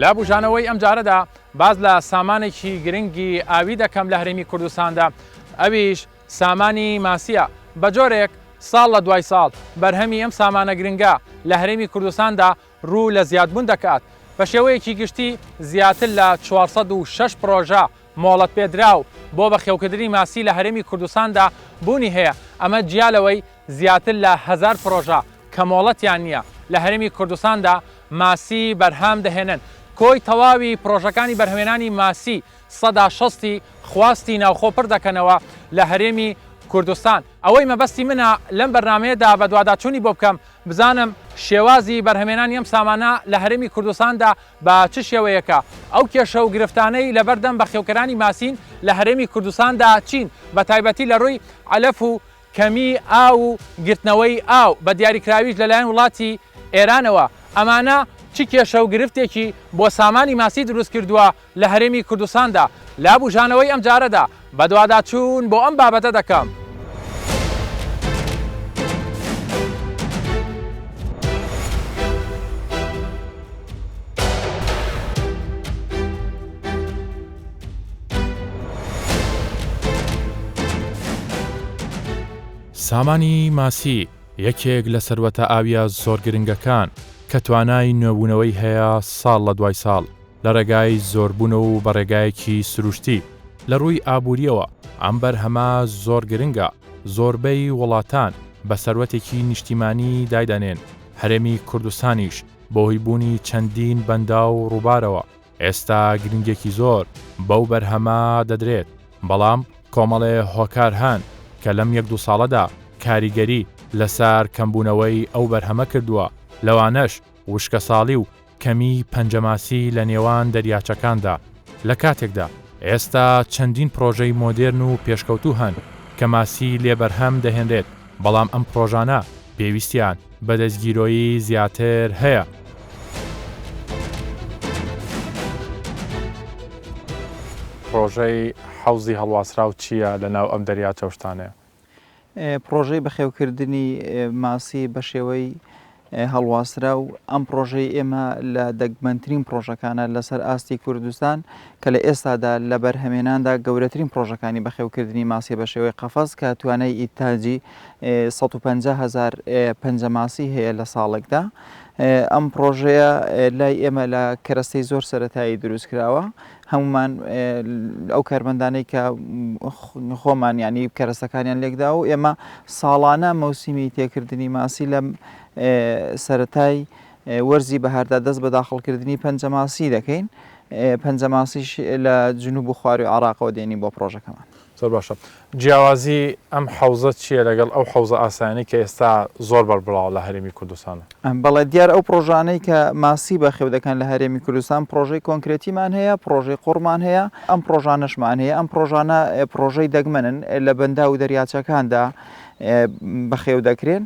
لە بژانەوەی ئەم جارەدا باز لە سامانێکی گرنگی ئاوی دەکەم لە هەرێمی کوردستاندا، ئەویش سامانی ماسیە. بە جۆرێک ساڵ لە دوای ساڵ بەرهەمی ئەم سامانە گرنگە لە هەرێمی کوردستاندا ڕوو لە زیادبوون دەکات. بە شێوەیەکی گشتی زیاتر لە 406 پرۆژە مۆڵەت پێدراو بۆ بەخێوکردنی ماسی لە هەرێمی کوردستاندا بوونی هەیە. ئەمە جیالەوەی زیاتر لە 1000 پرۆژە کە مۆڵەتیان نییە لە هەرێمی کوردستاندا ماسی بەرهەم دەهێنن. کۆی تەواوی پرۆژەکانی بەرهەمێنانی ماسی 160 خواستی ناوخۆ پڕ دەکەنەوە لە هەرێمی کوردستان. ئەوەی مەبەستی منە لەم بەرنامەیەدا بە دوواداچوونی بۆ بکەم بزانم شێوازی بەرهەمێنانی ئەم سامانە لە هەرێمی کوردستاندا بە چ شێوەیەکە، ئەو کێشە و گرفتانەی لەبەردەم بەخێوکەرانی ماسین لە هەرێمی کوردستاندا چین، بە تایبەتی لە ڕووی علەف و کەمی ئاو و گرتنەوەی ئاو بە دیاریکراویش لەلایەن وڵاتی ئێرانەوە. ئەمانە چ کێشە و گرفتێکی بۆ سامانی ماسی دروست کردووە لە هەرێمی کوردستاندا. لا بژانەوەی ئەم جارەدا بە دوواداچوون بۆ ئەم بابەتە دەکەم. سامانی ماسی یەکێک لە سەروەتە ئاویە زۆر گرنگەکان کە توانای نوێبوونەوەی هەیە ساڵ لە دوای ساڵ لە ڕێگای زۆربوونەوە و بە ڕێگایەکی سروشتی. لە ڕووی ئابووریەوە ئەم بەرهەمە زۆر گرنگە. زۆربەی وڵاتان بە سەروەتێکی نیشتیمانی دایدەنێن. هەرێمی کوردستانیش بۆ هۆی بوونی چەندین بەندا و ڕووبارەوە ئێستا گرنگێکی زۆر بەو بەرهەمە دەدرێت. بەڵام کۆمەڵێ هۆکار هەن کە لەم 1-2 ساڵەدا کاریگەری لەسەر کەمبوونەوەی ئەو بەرهەمە کردووە، لەوانەش وشکە ساڵی و کەمی پەنجەماسی لە نێوان دەریاچەکاندا. لە کاتێکدا ئێستا چەندین پرۆژەی مۆدێرن و پێشکەوتوو هەن کە ماسی لێ بەرهەم دەهێنرێت، بەڵام ئەم پرۆژانە پێویستیان بە دەستگیرۆیی زیاتر هەیە. پرۆژەی حەوزی هەڵواسراو چییە لە ناو ئەم دەریاچە شتانەیە؟ پرۆژەی بەخێوکردنی ماسی بە شێوەی هەڵواسرا و ئەم پرۆژەی ئێمە لە دەگمەنترین پرۆژەکانە لەسەر ئاستی کوردستان کە لە ئێستادا لە بەرهەمێناندا گەورەترین پرۆژەکانی بەخێوکردنی ماسی بە شێوەی قەفەز کە توانای ئیتاجی 150,000 پەنجەماسی هەیە لە ساڵێکدا. ئەم پرۆژەیە لای ئێمە لە کەرەستەی زۆر سەرەتایی دروست کراوە. هەمومان ئەو کارمەندانەی کە خۆمان ینی کەرەستەکانیان لێکدا و ئێمە ساڵانە مەوسیمی تێکردنی ماسی لە سەرەتای وەرزی بەهاردا دەست بە داخڵکردنی پەنجەماسی دەکەین. پەنجەماسیش لە جنوب و خواری عراقەوە دێنی بۆ پرۆژەکەمان. زۆر باشە. جیاوازی ئەم حەوزە چییە لەگەڵ ئەو حەوزە ئاسانی کە ئێستا زۆر بەربڵاو لە هەرێمی کوردستانە؟ بەڵێ دیار ئەو پرۆژانەی کە ماسی بەخێو دەکەن لە هەرێمی کوردستان پرۆژەی کۆنکرێتیمان هەیە، پرۆژەی قوڕمان هەیە، ئەم پرۆژانەشمان هەیە. ئەم پرۆژانە پرۆژەی دەگمەنن لە بەندا و دەریاچەکاندا بەخێو دەکرێن.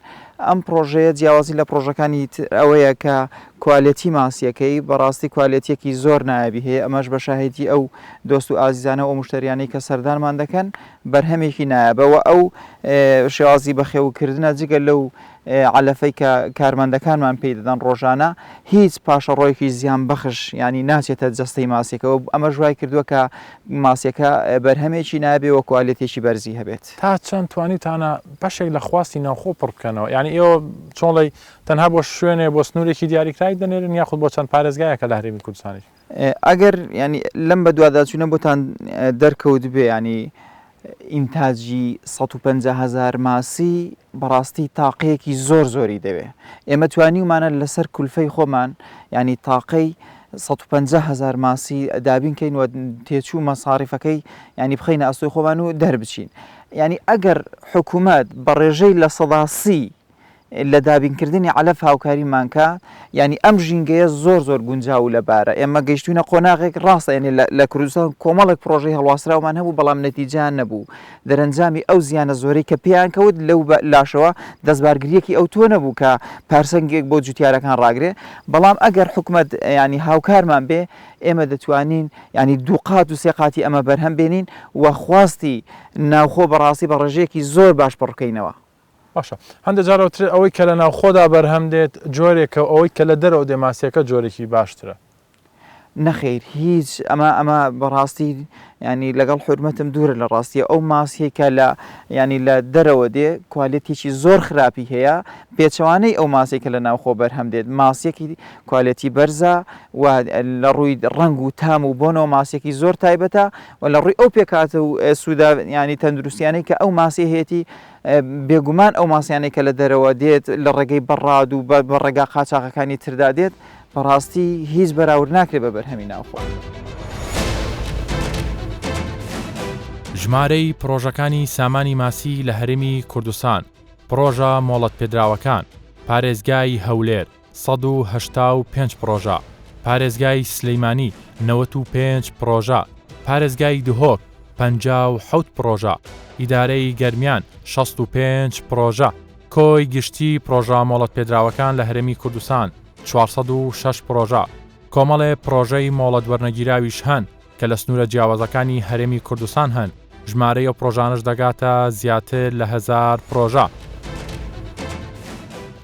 ئەم پرۆژەیە جیاوازی لە پرۆژەکانی ئەوەیە کە کوالێتی ماسیەکەی بەڕاستی کوالێتیەکی زۆر نایبی هەیە. ئەمەش بە شاهێتی ئەو دۆست و ئازیزانە و مشتریانەی کە سەردانمان دەکەن بەرهەمێکی نایبەوە. ئەو شێوازی بەخێوکردنە جگە لەو علەفەی کە کارمەندەکانمان پێی دەدەن ڕۆژانە هیچ پاشەڕۆیەکی زیان بەخش ینی ناچێتە جەستەی ماسیەکەەوە. ئەمە ژوای کردووە کە ماسیەکە بەرهەمێکی نابێ و کوالێتێکی بەرزی هەبێت. تا چەند توانیتانە بەشێک لە خواستی ناوخۆ پڕ بکەنەوە؟ ینی ئێوە چۆڵی تەنها بۆ شوێنێ بۆ سنوورێکی دیاریکراوی دەنێرن یاخود بۆ چەند پارێزگایەکە لە هەرێمی کوردستانی؟ ئەگەر ینی لەم بە دوواداچوونە بۆتان دەرکەوت بێ ینی ئینتاجی 150,000 ماسی بەڕاستی تاقەیەکی زۆر زۆری دەوێت. ئێمە توانیمانە لەسەر کولفەی خۆمان ینی تاقەی 150,000 ماسی دابینکەین و تێچوو مەساریفەکەی ینی بخەینە ئەستۆی خۆمان و دەربچین. ینی ئەگەر حکوومەت بە ڕێژەی لە 130 لە دابینکردنی علەف هاوکاریمانکە ینی ئەم ژینگەیە زۆر زۆر گونجاو لەبارە. ئێمە گەیشتوونە قۆناغێک ڕاستە ینی لە کوردستان کۆمەڵێک پرۆژەی هەڵواسراومان هەبوو بەڵام نەتیجان نەبوو. دەرەنجامی ئەو زیانە زۆرەی کە پێیان کەوت لەو لاشەوە دەستبارگریەکی ئەو تۆ نەبوو کە پارسەنگێک بۆ جوتیارەکان ڕاگرێ. بەڵام ئەگەر حکوومەت ینی هاوکارمان بێ ئێمە دەتوانین ینی دووقات و سێقاتی ئەمە بەرهەم بێنین و خواستی ناوخۆ بەڕاستی بە ڕێژەیەکی زۆر باش پڕکەینەوە. باشە. هەندێک جارەوتر ئەوەی کە لە ناوخۆدا بەرهەم دێت جۆرێکە ئەوەی کە لە دەرەوە دێماسیەکە جۆرێکی باشترە. نەخیر هیچ ئەمە بەڕاستی ینی لەگەڵ حرمەتم دوورە لە ڕاستیە ئەو ماسیێکە لە ینی لە دەرەوە دێ کوالێتیی زۆر خراپی هەیە پێچەوانەی ئەو ماسێکە لە ناوخۆ بەرهەم دێت ماسیەکی کوالەتی بەرزە و لە ڕووی ڕنگ و تام و بۆنەوە ماسێکی زۆر تایبەتە و لە ڕووی ئەو پێکاتە و سوودا ینی تەندروستیانەی کە ئەو ماسی هەیەی بێگومان ئەو ماسیانەی کە لە دەرەوە دێت لە ڕێگەی بەڕاد و بە ڕێگا قاچاقەکانی تردا دێت بەڕاستی هیچ بەراورد ناکرێت بە بەرهەمی ناوخۆ. ژمارەی پرۆژەکانی سامانی ماسی لە هەرێمی کوردستان، پرۆژە مۆڵەت پێدراوەکان، پارێزگای هەولێر 185 پرۆژە، پارێزگای سلەیمانی 95 پرۆژە، پارێزگای دهۆک 57 پرۆژە، ئیدارەی گەرمیان 65 پرۆژە، کۆی گشتی پرۆژە مۆڵەت پێدراوەکان لە هەرێمی کوردستان 406 پرۆژە، کۆمەڵێ پرۆژەی مۆڵەت وەرنەگیراویش هەن کە لە سنوورە جیاوازەکانی هەرێمی کوردستان هەن. ژمارەی ئەو پرۆژانش دەگاتە زیاتر لە 1000 پرۆژە.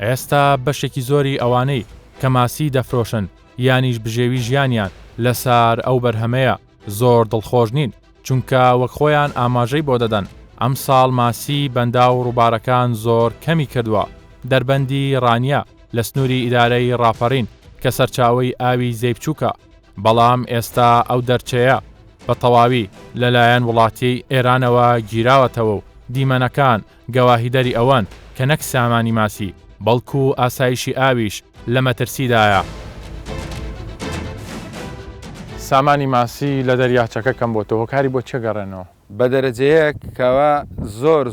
ئێستا بەشێکی زۆری ئەوانەی کە ماسی دەفرۆشن یانیش بژێوی ژیانیان لەسەر ئەو بەرهەمەیە زۆر دڵخۆش نین چونکە وەک خۆیان ئاماژەی بۆ دەدەن ئەم ساڵ ماسی بەندا و ڕووبارەکان زۆر کەمی کردووە. دەربەندی ڕانیە لە سنووری ئیدارەی ڕاپەڕین کە سەرچاوی ئاوی زەیبچووکە، بەڵام ئێستا ئەو دەرچەیە بە تەواوی لەلایەن وڵاتی ئێرانەوە گیراوەتەوە و دیمەنەکان گەواهیدەری ئەوەن کە نەک سامانی ماسی بەڵکو و ئاسایشی ئاویش لە مەترسیدایە. سامانی ماسی لە دەریاچەکە کەم بۆتەوە هۆکاری بۆ چێ گەڕێنەوە؟ بە دەرەجەیەک کەوا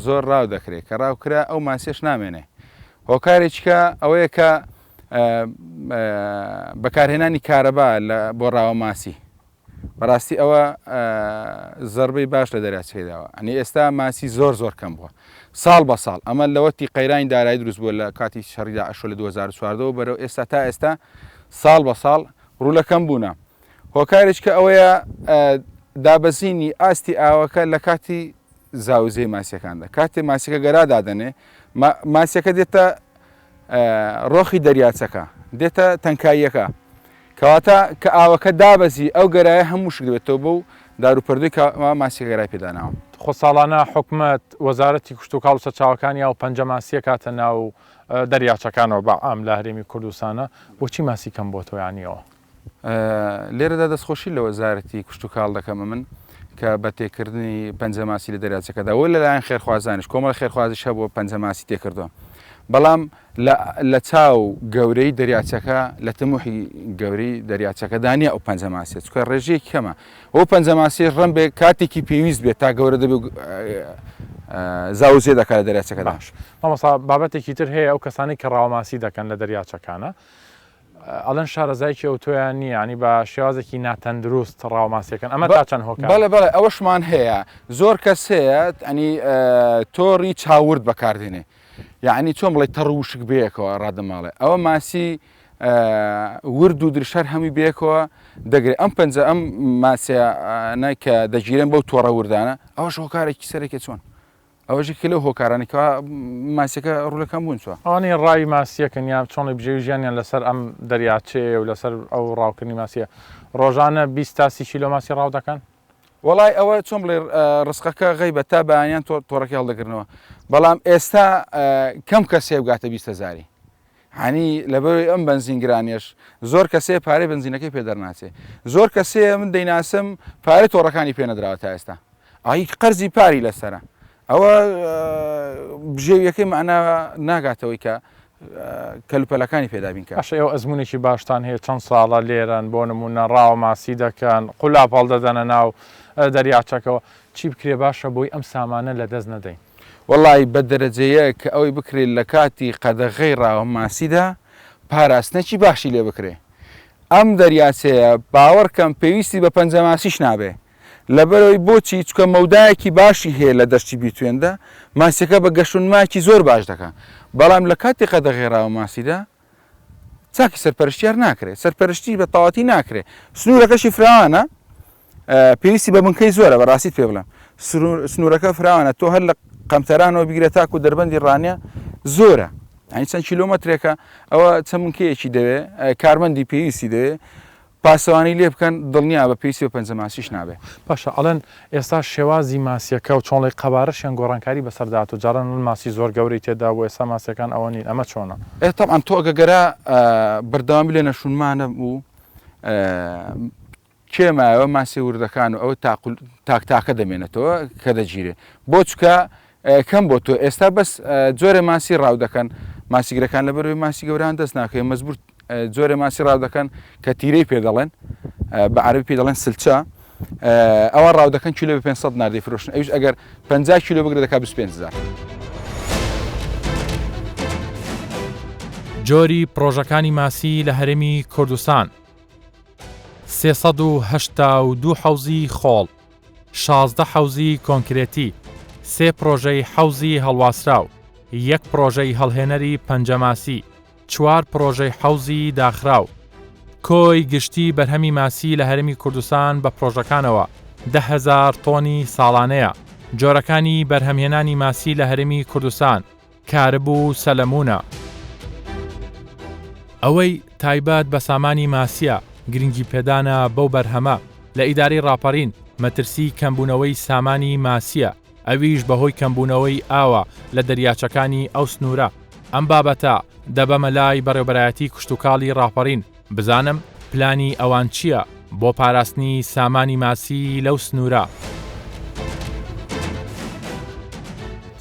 زۆر ڕاو دەکرێت کە ڕاوکرا ئەو ماسیش نامێنێ. هۆکارێککە ئەوەیە کە بەکارهێنانی کارەبا بۆ ڕاوە ماسی بەڕاستی ئەوە زەربەی باش لە دەریاچەکەداوە. ئەنی ئێستا ماسی زۆر کەم بووە ساڵ بە ساڵ. ئەمە لەوەتی قەیرانی دارایی دروست بووە لە کاتی شەڕیدا ئەشۆ لە 2014 بەرەو ئێستا تا ئێستا ساڵ بە ساڵ ڕوولەکەم بوونە. هۆکارێککە ئەوەیە دابەزینی ئاستی ئاوەکە لە کاتی زاوزەی ماسیەکاندا. کاتێ ماسیەکە گەرادادەنێ ماسیەکە دێتە ڕۆخی دەریاچەکە دێتە تەنکاییەکە کەواتە کە ئاوەکە دابەزی ئەو گەرایە هەموو شک دەبێتەوە بۆ داروپەردووی ماسی گەرای پێداناوە. خۆ ساڵانە حکومەت وەزارەتی کشت و کاڵ و سەرچاوەکانی و پەنجە ماسیە کاتە ناو دەریاچەکانەوە بە ئام لە هەرێمی کوردستانە بۆچی ماسی کەم بۆ تۆیانیەوە؟ لێرەدا دەستخۆشی لە وەزارەتی کشت و کاڵ دەکەمە من کە بە تێکردنی پەنجە ماسی لە دەریاچەکەدا وە لەلایەن خێرخوازانش کۆمەڵ خێرخوازیش هەبووە پەنجە ماسی تێکردەوە. بەڵام لە چاو گەورەی دەریاچەکە لە تەموحی گەورەی دەریاچەکەدانە ئەو پەنجە ماسیە چکە ڕێژەیەکی کەمە. ئەو پەنجە ماسی ڕەن بێ کاتێکی پێویست بێت تا گەورە دەبێت زاوزێ دەکات لە دەریاچەکە باش. مامۆستا بابەتێکی تر هەیە ئەو کەسانی کە ڕاوماسی دەکەن لە دەریاچەکانە ئەڵەن شارەزایکی ئەوتۆیان نییە ینی بە شێوازێکی ناتەندروست ڕاوماسیەکەن ئەمە تا چەند هۆکار؟ بەڵێ ئەوەشمان هەیە زۆر کەس هەیە ئەنی تۆڕی چاورد بەکاردێنێ یعنی چۆن بڵێ تەڕوشک بەیەکەوە ڕادەماڵێ ئەوە ماسی ورد و درشار هەمووی بەیەکەوە دەگرێت. ئەم پەنجە ئەم ماسیانە کە دەگیرن بەو تۆڕە وردانە ئەوەش هۆکارێکی سەرێکی چۆن ئەوەژێکی لەو هۆکارانێکەوە ماسیەکە ڕوولەکەم بوون چوە ئەوانەی ڕاوی ماسیەکەن یان چۆنی بژێوی ژیانیان لەسەر ئەم دەریاچێ و لەسەر ئەو ڕاوکردنی ماسیە ڕۆژانە 20 تا 30 کیلۆ ماسی ڕاو دەکەن؟ وڵای ئەوە چۆن بڵێ ڕسقەکە غەیبە تا بەیان تۆڕەکە هەڵدەگرنەوە بەڵام ئێستا کەم کەسێ بگاتە 20,000 هەنی لەبەرەوەی ئەم بەنزینگرانیش زۆر کەسێ پارەی بنزینەکەی پێدەرناچێ زۆر کەسێ من دەیناسم پارەی تۆڕەکانی پێنەدراوە تا ئێستا ئای قەرزی پاری لەسرە ئەوە بژێویەکەی معنە ناگاتەوەی کە کەلوپەلەکانی پێدابین کە ئەو ئەزمونێکی باشتان هەیە چەند ساڵە لێرەن بۆ نمونە ڕاوە ماسی دەکەن قولاپ هەڵدەدەنە ناو دەریاچەکەەوە چی بکرێ باشە بۆی ئەم سامانە لە دەست نەدەین؟ وەڵی بە دەرەجەیە کە ئەوەی بکرێت لە کاتی قەدەغەی ڕاوە ماسیدا پاراستنەکی باشی لێ بکرێ. ئەم دەریاچەیە باوەڕکەم پێویستی بە پەنجە ماسیش نابێ لەبەرەوەی بۆچی چکە مەودایەکی باشی هەیە لە دەشتی بیتوێندا ماسیەکە بە گەشتماکی زۆر باش دەکات بەڵام لە کاتی قەدەغەی ڕاوە ماسیدا چاکی سەرپەرشتیار ناکرێت سەرپەرشتی بە تەواتی ناکرێت سنوورەکەشی فراوانە پێویستی بە بنکەی زۆرە بەڕاستیت پێ بڵێم سنوورەکە فراوانە تۆ هەر لە قەمتەرانەوە بیگرێت تاکو دەربەندی ڕانیە زۆرە ئەنی چەند کیلۆمەترێکە ئەوە چەند بنکەیەکی دەوێت کارمەندی پێویستی دەوێت پاسەوانی لێ بکەن دڵنیا بە پێی 35 ماسیش نابێ. باشە ئەڵەن ئێستا شێوازی ماسیەکە و چۆنڵی قەبارەشیان گۆڕانکاری بەسەردات و جاران ماسی زۆر گەوری تێدا بۆ ئێستا ماسیەکان ئەوە نین ئەمە چۆنە؟ طبعا تۆ ئەگەگەرا بەردەوامی لێ نەشونمانە بوو کێمایەوە ماسی وردەکان و ئەوە تاکتاکە دەمێنێتەوە کە دەگیرێ بۆ چکە کەم بۆ تۆ ئێستا بەس جۆرە ماسی ڕاو دەکەن ماسیگرەکان لە بەرەوەی ماسی گەوران دەست ناکەی مەزبور جۆرە ماسی ڕاو دەکەن کە تیرەی پێ دەڵێن بە عەربی پێ دەڵێن سلچە ئەوە ڕاو دەکەن کیلۆ بە 500 نار دەیفرۆشن ئەویش ئەگەر 50 کیلۆ بگرێت دەکات 25,000. جۆری پرۆژەکانی ماسی لە هەرێمی کوردستان 382 حەوزی خۆڵ 16 حەوزی کۆنکرێتی 3 پرۆژەی حەوزی هەڵواسراو 1 پرۆژەی هەڵهێنەری پەنجەماسی 4 پرۆژەی حەوزی داخراو کۆی گشتی بەرهەمی ماسی لە هەرێمی کوردستان بە پرۆژەکانەوە 10,000 تۆنی ساڵانەیە. جۆرەکانی بەرهەمهێنانی ماسی لە هەرێمی کوردستان کاربوو سەلەمونە. ئەوەی تایبەت بە سامانی ماسیە گرنگی پێدانە بەو بەرهەمە لە ئیداری ڕاپەڕین مەترسی کەمبوونەوەی سامانی ماسیە ئەویش بەهۆی کەمبوونەوەی ئاوە لە دەریاچەکانی ئەو سنوورە. ئەم بابەتە دەبەمە لای بەڕێوەبەرایەتی کشتتوکاڵی ڕاپەڕین بزانم پلانی ئەوان چییە بۆ پاراستنی سامانی ماسی لەو سنوورە.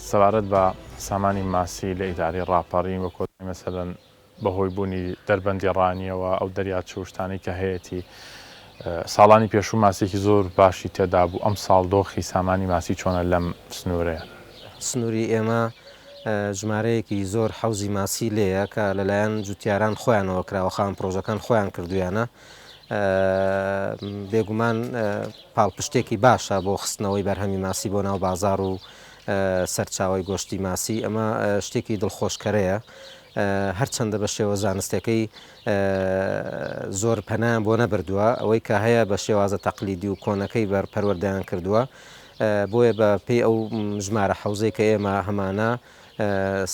سەبارەت بە سامانی ماسی لە ئیداری ڕاپەڕین وەکو مەسەلەن بەهۆی بوونی دەربەندی ڕانیەوە ئەو دەریاچە شتانی کە هەیەی ساڵانی پێشوو ماسیێکی زۆر باشی تێدا بوو ئەم ساڵ دۆخی سامانی ماسی چۆنە لەم سنوورەیە. سنووری ئێمە ژمارەیەکی زۆر حەوزی ماسی لێیە کە لەلایەن جوتیاران خۆیانەوە کراوەخان پرۆژەکان خۆیان کردویانە بێگومان پاڵپشتێکی باشە بۆ خستنەوەی بەرهەمی ماسی بۆ ناو بازار و سەرچاوی گۆشتی ماسی ئەمە شتێکی دڵخۆشکەرەیە هەرچەندە بە شێوە زانستەکەی زۆر پەنایان بۆ نەبردووە ئەوەی کە هەیە بە شێوازە تەقلیدی و کۆنەکەی بەرپەروەردەیان کردووە بۆیە بە پێی ئەو ژمارە حەوزەی کە ئێمە هەمانە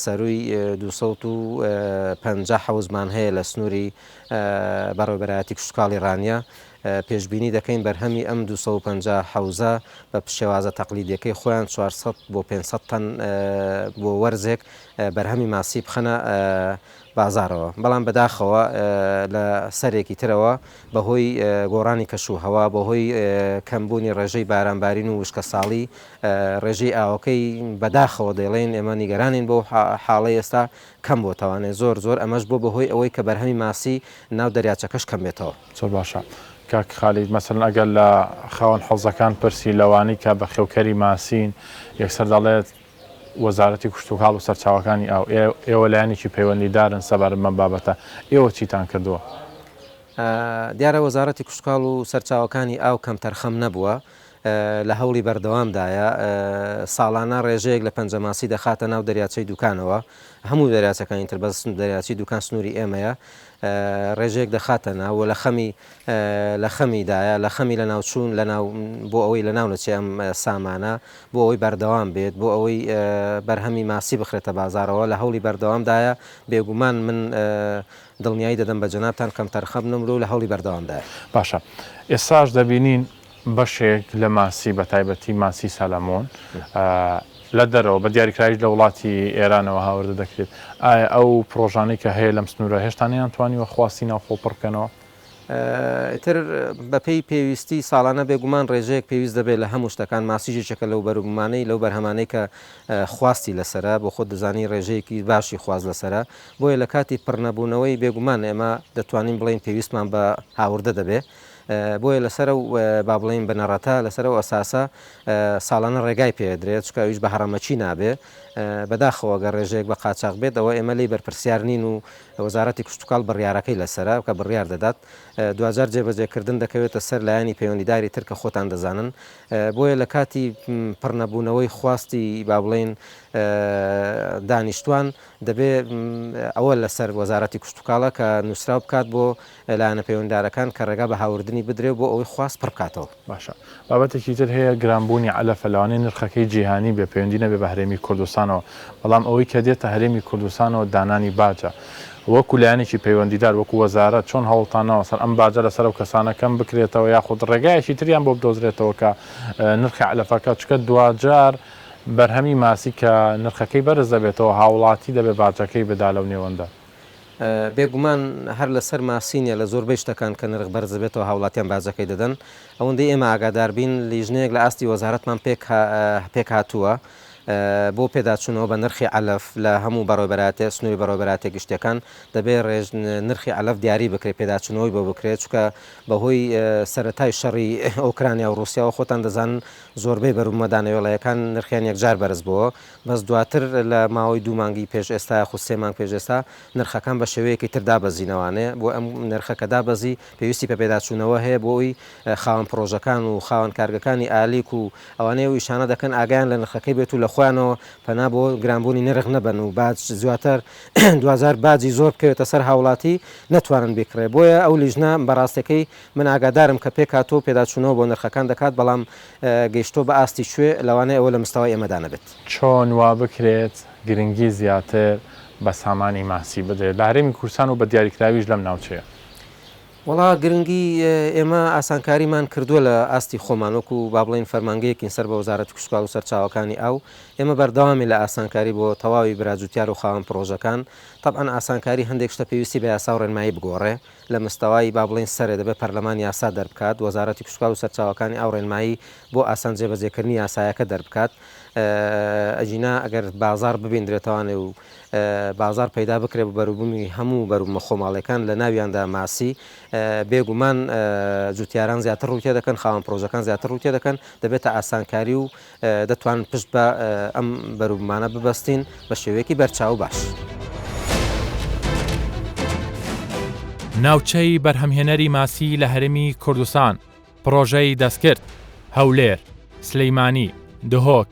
سەرووی 250 حەوزمان هەیە لە سنووری بەڕێوەبەرایەتی کشتتوکاڵی ڕانیە پێشبینی دەکەین بەرهەمی ئەم 250 حەوزە بە شێوازە تەقلیدیەکەی خۆیان 400 بۆ 500 تەن بۆ وەرزێک بەرهەمی ماسی بخەنە بازارەوە بەڵام بەداخەوە لە سەرێکی ترەوە بەهۆی گۆڕانی کەشوهەوا بەهۆی کەمبوونی ڕێژەی بارانبارین و وشکە ساڵی ڕێژەی ئاوەکەی بەداخەوە دەڵێن ئێمە نیگەرانین بۆ حاڵی ئێستا کەم بۆ تاوانێ زۆر ئەمەش بۆ بەهۆی ئەوەی کە بەرهەمی ماسی ناو دەریاچەکەش کەم بێتەوە. زۆر باشە کاک خالید مەسەڵەن ئەگەر لە خاوەن حەوزەکان پرسی لەوانی کە بە خێوکەری ماسین یەکسەر دەڵێت وەزارەتی کشتتوکاڵ و سەرچاوەکانی ئاو ئێوە لایەنێکی پەیوەندیدارن سەبارەت بەم بابەتە ئێوە چیتان کردووە؟ دیارە وەزارەتی کشتتوکاڵ و سەرچاوەکانی ئاو کەم تەرخەم نەبووە لە هەوڵی بەردەوامدایە ساڵانە ڕێژەیەک لە پەنجەماسی دەخاتە ناو دەریاچەی دوکانەوە هەموو دەریاچەکانی تر بەس دەریاچی دوکان سنووری ئێمەیە ڕێژێک دەخاتە ناوە لە خەمیدایە لە خەمی لە ناوچوون بۆ ئەوەی لە ناو نەچێ ئەم سامانە بۆ ئەوەی بەردەوام بێت بۆ ئەوەی بەرهەمی ماسی بخرێتە بازارەوە لە هەوڵی بەردەوامدایە بێگومان من دڵنیایی دەدەم بە جەنابتان کەم تەرخەم نمرو لە هەوڵی بەردەوامدایە. باشە ئێستاش دەبینین بەشێک لە ماسی بە تایبەتی ماسی سەلەمۆن لە دەرەوە بە دیاریکراویش لە وڵاتی ئێرانەوە هاوردە دەکرێت ئایا ئەو پرۆژانەی کە هەیە لەم سنوورە هێشتا نەیانتوانیوە خواستی ناوخۆ پڕکەنەوە؟ ئیتر بەپێی پێویستی ساڵانە بێگومان ڕێژەیەک پێویست دەبێت لە هەموو شتەکان ماسیژێکەکە لەو بەرگمانەی لەو بەرهەمانەی کە خواستی لەسرە بۆ خۆت دەزانی ڕێژەیەکی باشی خواست لەسرە بۆیە لە کاتی پڕنەبوونەوەی بێگومان ئێمە دەتوانین بڵین پێویستمان بە هاوردە دەبێت بۆیە لەسەر و با بڵین بنەڕەتە لەسەر و ئەساسە ساڵانە ڕێگای پێدرێت چکەویش بە هەڕەمەچی نابێ بەداخەوە گە ڕێژەیەک بە قاچاق بێت ئەوە ئێمە لی بەرپرسیار نین و وەزارەتی کشتتوکاڵ بڕیارەکەی لەسرە کە بڕیار دەدات دوجار جێبەجێکردن دەکەوێتە سەر لایەنی پەیوەندیداری تر کە خۆتان دەزانن بۆیە لە کاتی پڕنەبوونەوەی خواستی با بڵین دانیشتوان دەبێت ئەوە لەسەر وەزارەتی کشتتوکاڵە کە نووسراو بکات بۆ لایەنە پەیوەنددارەکان کە ڕێگا بە هاوردنی بدرێت بۆ ئەوەی خواست پڕ بکاتەوە. باشە بابەتێکی تر هەیە گرانبوونی عەلەفە لەوانەیە نرخەکەی جیهانی بێ پەیوەندی نەبێ بە هەرێمی کوردستانەوە بەڵام ئەوەی کە دێتە هەرێمی کوردستانەوە دانانی باجە وەکو لایەنێکی پەیوەندیدار وەکو وەزارەت چۆن هەوڵتانەوە سەر ئەم باجە لەسەر و کەسانەکەم بکرێتەوە یاخود ڕێگایەکی تریان بۆ بدۆزرێتەوە کە نرخی علەفەکە چکە دوجار بەرهەمی ماسی کە نرخەکەی بەرز دەبێتەوە هاوڵاتی دەبێت باجەکەی بدا لەو نێوەندا. بێگومان هەر لەسەر ماسینە لە زۆربەی شتەکان کە نرخ بەرز دەبێتەوە هاوڵاتیان باجەکەی دەدەن ئەوەندەی ئێمە ئاگادار بین لیژنەیەک لە ئاستی وەزارەتمان پێک هاتووە بۆ پێداچوونەوە بە نرخی علەف لە هەموو بەڕێوەبەراتێ سنووری بەڕێوەبەراتێک گشتەکان دەبێت ڕێژ نرخی علەف دیاری بکرێت پێداچوونەوەی بۆ بکرێت چکە بەهۆی سەرەتای شەڕی ئۆکرانیا و رووسیا و خۆتان دەزانن زۆربەی بەرومەدانەوەڵەیەکان نرخیان یەکجار بەرز بووە بەس دواتر لە ماوەی 2 مانگی پێش ئێستا خو 3 مانگ پێش ئێستا نرخەکان بە شێوەیەکی تردا بەزینەوانێ بۆ ئەم نرخەکەدا بەزی پێویستی بە پێداچوونەوە هەیە بۆی خاوەن پرۆژەکان و خاوەن کارگەکانی ئالیک و ئەوانەیە و ئیشانە دەکەن ئاگیان لە نرخەکەی بێت و لە خۆیانەوە پەنا بۆ گرانبوونی نرخ نەبن و باج زیاتر 2000 باجی زۆر بکەوێتە سەر هاوڵاتی نەتوانن بکرێ بۆیە ئەو لیژنە بەڕاستەکەی من ئاگادارم کە پێک هاتۆ پێداچوونەوە بۆ نرخەکان دەکات بەڵام گەیشتۆ بە ئاستی شوێ لەوانەیە ئەوە لە مستەوای ئێمەدا نەبێت. چۆن وا بکرێت گرنگی زیاتر بە سامانی ماسی بدرێت لە هەرێمی کوردستان و بە دیاریکراویش لەم ناوچەیە؟ وڵا گرنگی ئێمە ئاسانکاریمان کردووە لە ئاستی خۆمان وەکو با بڵێن فەرمانگەیەکین سەر بە وەزارەتی کشتکار و سەرچاوەکانی ئەو ئێمە بەردەوامی لە ئاسانکاری بۆ تەواوی براجوتیار و خاوەن پرۆژەکان طبعاً ئاسانکاری هەندێک شتە پێویستی بە یاسا و ڕێنمایی بگۆڕێ لە مستەوای با بڵێن سەرێ دەبێت پەرلەمان یاسا دەربکات وەزارەتی کشتکار و سەرچاوەکانی ئەو ڕێنمایی بۆ ئاسان جێبەجێکردنی یاسایەکە دەربکات ئەجینا ئەگەر بازار ببیندرێتوانێ و بازار پەیدا بکرێ بە بەروبوومی هەموو بەرومە خۆماڵەکان لە ناویاندا ماسی بێگومان جوتیاران زیاتر ڕوتێ دەکەن خاوەن پرۆژەکان زیاتر ڕوتێ دەکەن دەبێتە ئاسانکاری و دەتوان پشت بە ئەم بەروبمانە ببەستین بە شێوەیەکی بەرچاو باش. ناوچەی بەرهەمهێنەری ماسی لە هەرێمی کوردستان پرۆژەی دەستکرد هەولێر سلەیمانی دهۆک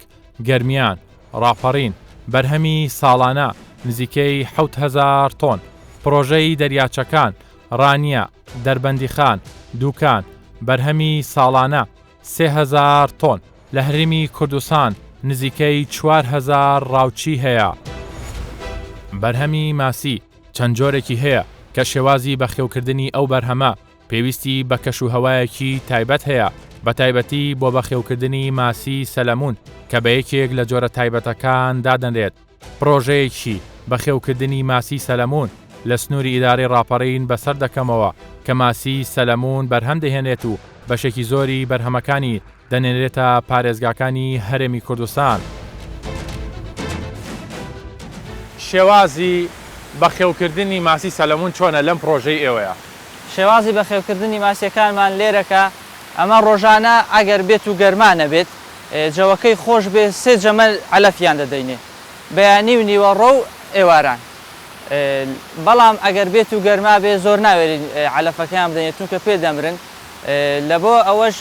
گەرمیان ڕاپەڕین بەرهەمی ساڵانە نزیکەی 7000 تۆن پرۆژەی دەریاچەکان ڕانیە دەربەندیخان دووکان بەرهەمی ساڵانە 3000 تۆن لە هەرێمی کوردستان نزیکەی 4000 ڕاوچی هەیە. بەرهەمی ماسی چەند جۆرێکی هەیە کە شێوازی بەخێوکردنی ئەو بەرهەمە پێویستی بە کەشوهەوایەکی تایبەت هەیە بە تایبەتی بۆ بەخێوکردنی ماسی سەلەمون کە بە یەکێک لە جۆرە تایبەتەکان دادەنرێت. پرۆژەیەکی بەخێوکردنی ماسی سەلەمون لە سنووری ئیدارەی ڕاپەڕین بەسەر دەکەمەوە کە ماسی سەلەمون بەرهەم دەهێنێت و بەشێکی زۆری بەرهەمەکانی دەنێنرێتە پارێزگاکانی هەرێمی کوردستان. شێوازی بەخێوکردنی ماسی سەلەمون چۆنە لەم پرۆژەی ئێوەیە؟ شێوازی بەخێوکردنی ماسیەکانمان لێرەکە ئەمە ڕۆژانە ئەگەر بێت و گەرمانە بێت جەوەکەی خۆش بێ 3 جەمەل علەفیان دەدەینێ بەیانی و نیوەڕۆ و ئێواران بەڵام ئەگەر بێت و گەرما بێ زۆر ناوێرین علەفەکەیان بدەنێت چونکە پێ دەمرن لە بۆ ئەوەش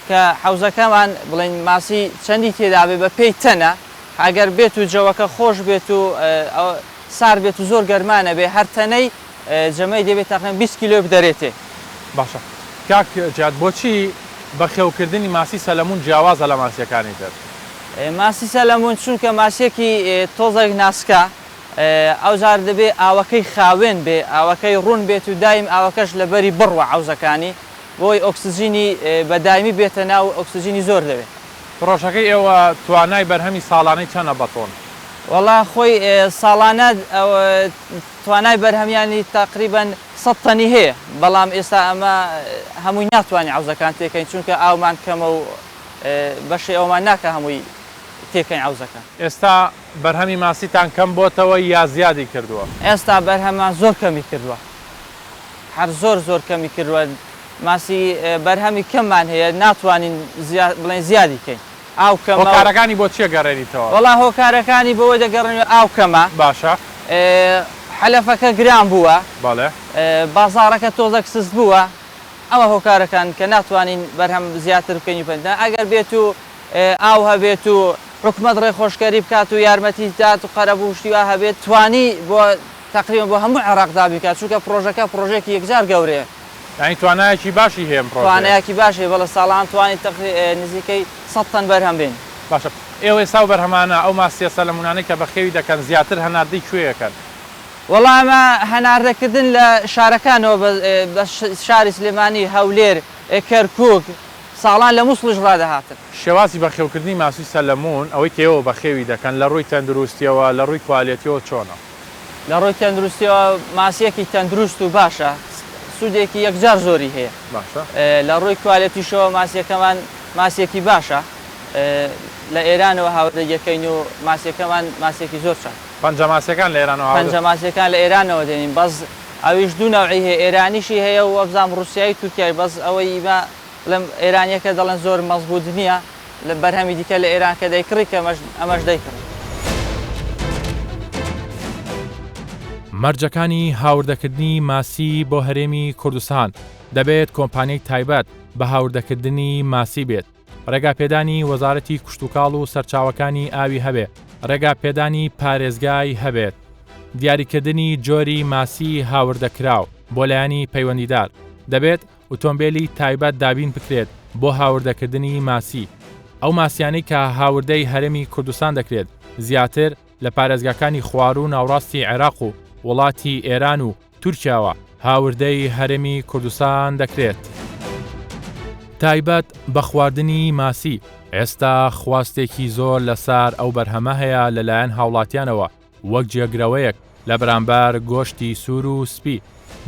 کە حوزەکەمان بڵێن ماسی چەندی تێدا بێ بە پێی تەنە ئەگەر بێت و جەوەکە خۆش بێت و سار بێت و زۆر گەرمانە بێ هەر تەنەی جەمەی دەبێت تەقریباً 20 کیلۆ بدەرێتێ. باشە کاک جاد بۆچی بەخێوکردنی ماسی سەلەمون جیاوازە لە ماسیەکانی تر؟ ماسی سەلەمون چونکە ماسیەکی تۆزێک ناسکە ئەو جار دەبێ ئاوەکەی خاوێن بێ ئاوەکەی ڕوون بێت و دایم ئاوەکەش لەبەری بڕوە عەوزەکانی بۆی ئۆکسجینی بەدایمی بێتە ناو ئۆکسجینی زۆر دەبێت. پرۆژەکەی ئێوە توانای بەرهەمی ساڵانەی چەندە بە تۆن؟ وەڵا خۆی ساڵانە توانای بەرهەمیانی تقریباً 100 تەنی هەیە بەڵام ئێستا ئەمە هەمووی ناتوانانی عەوزەکان تێکەین چونکە ئاومان کەمە و بەشی ئەومان ناکە هەمووی تێکەین عەوزەکان. ئێستا بەرهەمی ماسیتان کەم بۆتەوە یا زیادی کردووە؟ ئێستا بەرهەمان زۆر کەمی کردووە هەر زۆر کەمی کردووە ماسی بەرهەمی کەممان هەیە ناتوانین بڵێن زیادی کەین. ئاو کەمە هۆکارەکانی بۆ چیە گەڕێنیتەوە؟ وەڵا هۆکارەکانی بەوەی دەگەڕێن ئاو کەمە. باشە حەلەفەکە گران بووە بەڵێ بازاڕەکە تۆزە سست بووە ئەمە هۆکارەکان کە ناتوانین بەرهەم زیاتر بکەین و پێدا ئەگەر بێت و ئاو هەبێت و حکومەت ڕێخۆشکەری بکات و یارمەتی دات و قەرەبوو شتیوا هەبێت توانی بۆ تقریبا بۆ هەموو عێراقدا بکات چونکە پرۆژەکە یەکجار گەورەیە یعنی توانایەکی باشی هەیە توانایەکی باشی بەڵە ساڵان توانی نزیکەی 100 تەن بەرهەم بێن. باشە ئێوە ئێستا و بەرهەمانە ئەو ماسیە سەلەمونانەی کە بەخێوی دەکەن زیاتر هەناردەی کوێیەکەن؟ وەڵامە هەناردەکردن لە شارەکانەوە بە شاری سلێمانی هەولێر کەرکووک ساڵان لە مووسڵش ڕادەهاتن. شێوازی بەخێوکردنی ماسی سەلەمون ئەوەی تێەوە بەخێوی دەکەن لە ڕووی تەندروستیەوە لە ڕووی کوالێتیەوە چۆنە؟ لە ڕۆی تەندروستیەوە ماسیەکی تەندروست و باشە، سوودێکی یەکجار زۆری هەیە. باشە لە ڕووی کوالێتیشەوە ماسیەکەمان ماسیەکی باشە، لە ئێرانەوە هاوردەگەکەین و ماسیەکەمان ماسیەکی زۆر چاک. پەنجەماسیەکان لە ئێرانەوە پەنجەماسیەکان لە ئێرانەوە دێنین، بەس ئەویش دوو نەوعی هەیە، ئێرانیشی هەیە و وەبزام ڕوسیایی تورکیای، بەس ئەوەی ئیمە لەم ئێرانیەکە دەڵێن زۆر مەزبوط نییە، لە بەرهەمی دیکە لە ئێران کە دەیکڕی کە ئەمەش دەیکڕی. مەرجەکانی هاوردەکردنی ماسی بۆ هەرێمی کوردستان دەبێت کۆمپانیای تایبەت بە هاوردەکردنی ماسی بێت، ڕێگاپێدانی وەزارەتی کشتوکاڵ و سەرچاوەکانی ئاوی هەبێت، ڕێگاپێدانی پارێزگای هەبێت، دیاریکردنی جۆری ماسی هاوردەکراو بۆ لایەنی پەیوەندیدار، دەبێت ئۆتۆمبیلی تایبەت دابین بکرێت بۆ هاوردەکردنی ماسی. ئەو ماسیانەی کە هاوردەی هەرێمی کوردستان دەکرێت زیاتر لە پارێزگاکانی خوار و ناوڕاستی عێراق و وڵاتی ئێران و تورکیاوە هاوردەی هەرێمی کوردستان دەکرێت. تایبەت بە خواردنی ماسی ئێستا خواستێکی زۆر لەسەر ئەو بەرهەمە هەیە لەلایەن هاوڵاتیانەوە وەک جێگرەوەیەک لە بەرامبەر گۆشتی سوور و سپی،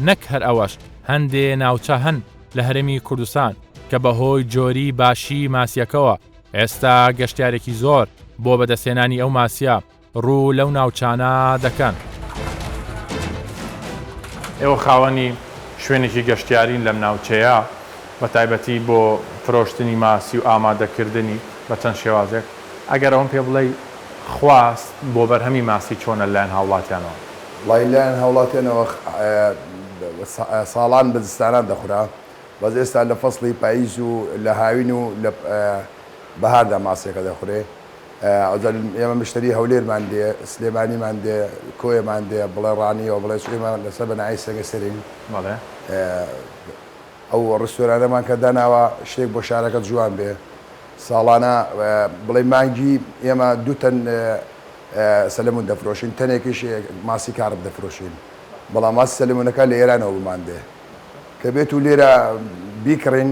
نەک هەر ئەوەش هەندێ ناوچە هەن لە هەرێمی کوردستان کە بەهۆی جۆری باشی ماسیەکەوە ئێستا گەشتیارێکی زۆر بۆ بەدەستێنانی ئەو ماسیە ڕوو لەو ناوچانە دەکەن. ئێوە خاوەنی شوێنێکی گەشتیارین لەم ناوچەیە بە تایبەتی بۆ فرۆشتنی ماسی و ئامادەکردنی بە چەند شێوازێک، ئەگەر ئەوم پێ بڵێ خواست بۆ بەرهەمی ماسی چۆنە لایەن هاوڵاتیانەوە؟ لایەن هاوڵاتیانەوە ساڵان بەزستانان دەخورا، بەس ئێستا لە فەسڵی پاییز و لە هاوین و لە بەهاردا ماسیەکە دەخورێ. ئێمە مشتری هەولێرمان دێ، سلێمانیمان دێ، کۆیەمان دێ، بڵێ ڕانیەوە بڵێ ئێمە لەسەر بەنای سەگە سەرین. ئەو ڕستۆرانەمان کە داناوە شتێک بۆ شارەکە جوان بێ، ساڵانە بڵێ مانگی ئێمە دوو تەن سەلەمون دەفرۆشین، تەنێکیش ماسی کارب دەفرۆشین، بەڵام ماسی سەلەمونەکە لە ئێرانەوە بمان دێ کە بێت و لێرە بیکڕین،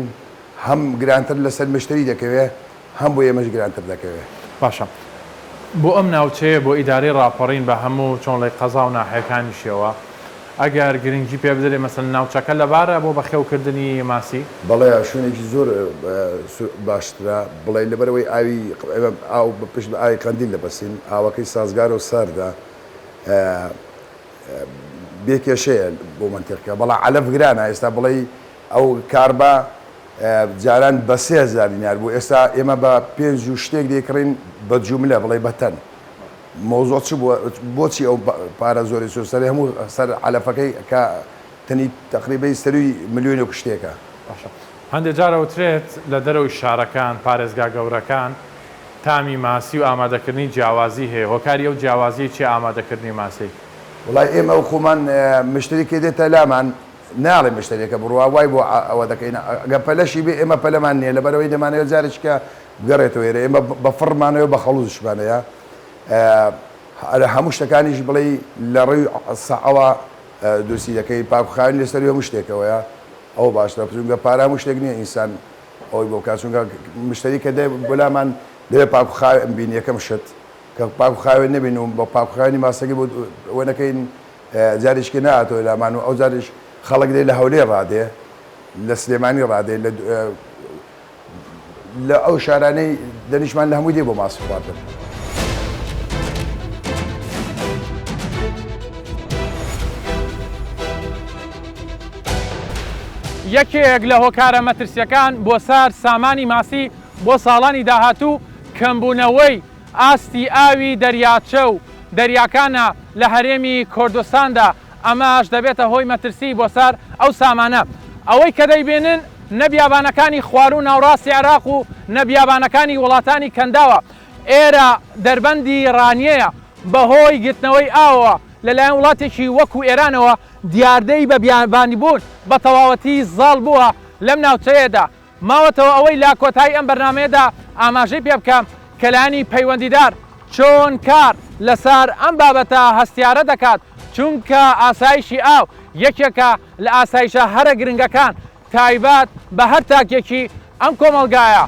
هەم گرانتر لەسەر مشتری دەکەوێت، هەم بۆ ئێمەش گرانتر دەکەوێت. باشە، بۆ ئەم ناوچەیە بۆ ئیداری ڕاپەڕین بە هەموو چۆن لەی قەزا و ناحەکانیشەوە، ئەگەر گرنگی پێ بدرێت مەسەن ناوچەکە لەبارە بۆ بەخێوکردنی ماسی؟ بەڵێ شوێنێکی زۆر باشترە، بڵێ لەبەرەوەی ئاوی ئاو پشت بە ئاوی قەندیل دەبەسین، ئاوەکەی سازگار و ساردا بێکێشەیە بۆ منتیقەکە، بەڵام عەلەف گرانە. ئێستا بڵێ ئەو کاربە جاران بە 3000 دینار بوو، ئێستا ئێمە بە 5 و شتێک دێکڕین بە جوملە، بڵێ بەتەن. مۆزۆ چ بۆچی ئەو پارە زۆری سوسەری هەموو سەر عەلەفەکەی کە تەنی تقریبەی سەروی ملیۆنێک شتێکە. هەندێک جارەوترێت لە دەرەوەی شارەکان پارێزگا گەورەکان تامی ماسی و ئامادەکردنی جیاوازی هەیە، هۆکاری ئەو جیاوازی چی ئامادەکردنی ماسی؟ وڵای ئێمە ئەو خۆمان مشتری کێ دێتە لامان ناڵێ مشتریەکە بڕوا وای بۆ ئەوە دەکەین، ئەگە پەلەشی بێ ئێمە پەلەمان نییە، لەبەرەوەی دەمانەوە جارێککە بگەڕێتەوە ئێرە، ئێمە بە فڕمانەوە بە خەڵوزشمانەیە هەموو شتەکانیش بڵێ لە ڕێی سەعەوە دووسی دەکەی، پاکوخاوین لەسەری هەموو شتێکەوەیە، ئەو باشترە چونکە پارە هەموو شتێک نییە ئینسان ئەوی بۆ بکات، چونکە مشتری کە دێ بۆلامان دەوێت پاکوخاوێن بین یەکەم شت کە پاکوخاوێن نبین و بە پاکوخاوێنی ماسەکەی بۆ ئەوە نەکەین جارێککە نهاتەوە لامان و ئەو جارش خەڵک دێ لە هەولێر ڕادێ، لە سلێمانی ڕادێ، لە ئەو شارانەی دەنیشمان لە هەمووی دێ بۆ ماسی خواردن. یەکێک لە هۆکارە مەترسیەکان بۆ سار سامانی ماسی بۆ ساڵانی داهاتوو کەمبوونەوەی ئاستی ئاوی دەریاچە و دەریاکانە لە هەرێمی کوردستاندا، ئەماش دەبێتە هۆی مەترسی بۆ سار ئەو سامانە. ئەوەی کە دەیبێنن نە بیابانەکانی خوار و ناوڕاستی عێراق و نە بیابانەکانی وڵاتانی کەنداوە، ئێرە دەربەندی ڕانیەیە بەهۆی گرتنەوەی ئاوە لەلایەن وڵاتێکی وەکو ئێرانەوە دیاردەی بە بیابانی بوون بە تەواوەتی زاڵ بووە لەم ناوچەیەدا. ماوەتەوە ئەوەی لا کۆتایی ئەم بەرنامەیەدا ئاماژەی پێ بکەم کە لایەنی پەیوەندیدار چۆن کار لەسەر ئەم بابەتە هەستیارە دەکات، چونکە ئاسایشی ئاو یەکێکە لە ئاسایشە هەرە گرنگەکان تایبەت بە هەر تاکێکی ئەم کۆمەلگایە